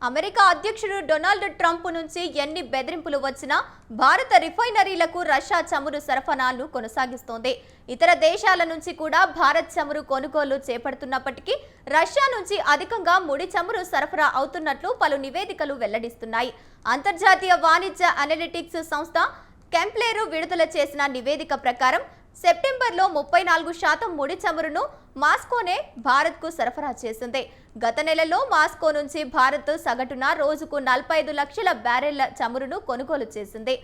America అధ్యక్షుడు Donald Trump నుంచి ఎన్ని బెదిరింపులు వచ్చినా భారత రిఫైనరీలకు రష్యా చమురు సరఫరాను కొనసాగిస్తోంది. ఇతర దేశాల నుంచి కూడా భారత్ చమురు కొనుగోలు చేపడుతున్నప్పటికీ రష్యా నుంచి అధికంగా ముడి చమురు సరఫరా అవుతున్నట్లు పలు నివేదికలు వెల్లడిస్తున్నాయి. అంతర్జాతీయ వాణిజ్య అనలిటిక్స్ సంస్థ కెంప్లేరు విడుదల చేసిన నివేదిక ప్రకారం సెప్టెంబర్లో 34% ముడి చమురును మాస్కోనే భారత్కు సరఫరా చేసింది. గత నెలలో మాస్కో నుంచి భారత్ సగటున రోజుకు 45 లక్షల బ్యారెళ్ల చమురును కొనుగోలు చేసింది.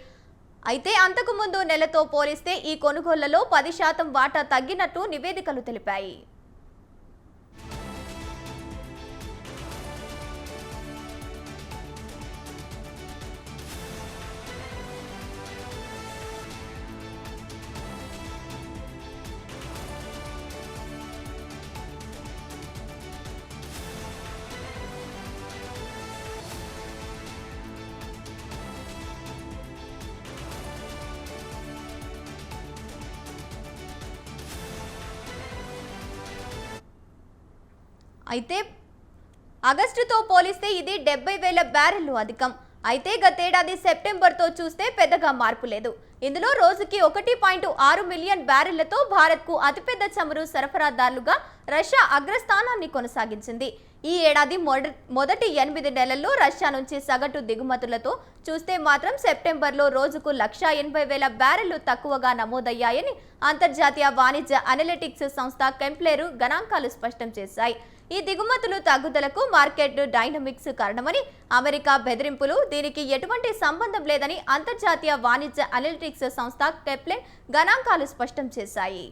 అయితే అంతకు ముందు నెలతో పోలిస్తే ఈ కొనుగోళ్లలో 10% వాటా తగ్గినట్టు నివేదికలు తెలిపాయి. అయితే ఆగస్టుతో పోలిస్తే ఇది 70,000 బ్యారెళ్లు అధికం. అయితే గతేడాది సెప్టెంబర్తో చూస్తే పెద్దగా మార్పు లేదు. ఇందులో రోజుకి 1.6 మిలియన్ బ్యారెళ్లతో భారత్కు అతిపెద్ద చమురు సరఫరాదారులుగా రష్యా అగ్రస్థానాన్ని కొనసాగించింది. ఈ ఏడాది మొదటి 8 నెలల్లో రష్యా నుంచి సగటు దిగుమతులతో చూస్తే మాత్రం సెప్టెంబర్లో రోజుకు 180,000 బ్యారెళ్లు తక్కువగా నమోదయ్యాయని అంతర్జాతీయ వాణిజ్య అనలిటిక్స్ సంస్థ కెంప్లేరు గణాంకాలు స్పష్టం చేశాయి. ఈ దిగుమతులు తగ్గుదలకు మార్కెట్ డైనమిక్స్ కారణమని, అమెరికా బెదిరింపులు దీనికి ఎటువంటి సంబంధం లేదని అంతర్జాతీయ వాణిజ్య అనలిటిక్స్ సంస్థ కెంప్లేరు గణాంకాలు స్పష్టం చేశాయి.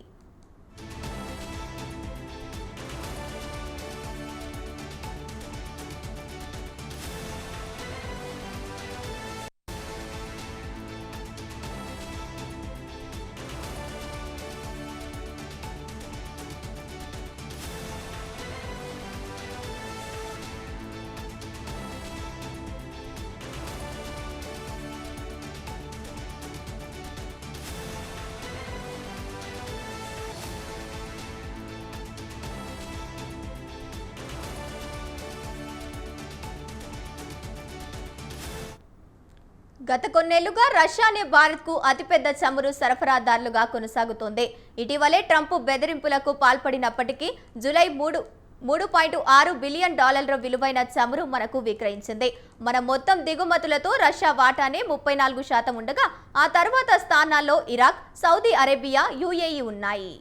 గత కొన్నేళ్లుగా రష్యానే భారత్కు అతిపెద్ద చమురు సరఫరాదారులుగా కొనసాగుతోంది. ఇటీవలే ట్రంప్ బెదిరింపులకు పాల్పడినప్పటికీ జూలై 3.6 బిలియన్ డాలర్ల విలువైన చమురు మనకు విక్రయించింది. మన మొత్తం దిగుమతులతో రష్యా వాటానే 34% ఉండగా ఆ తర్వాత స్థానాల్లో ఇరాక్, సౌదీ అరేబియా, యుఏఈ ఉన్నాయి.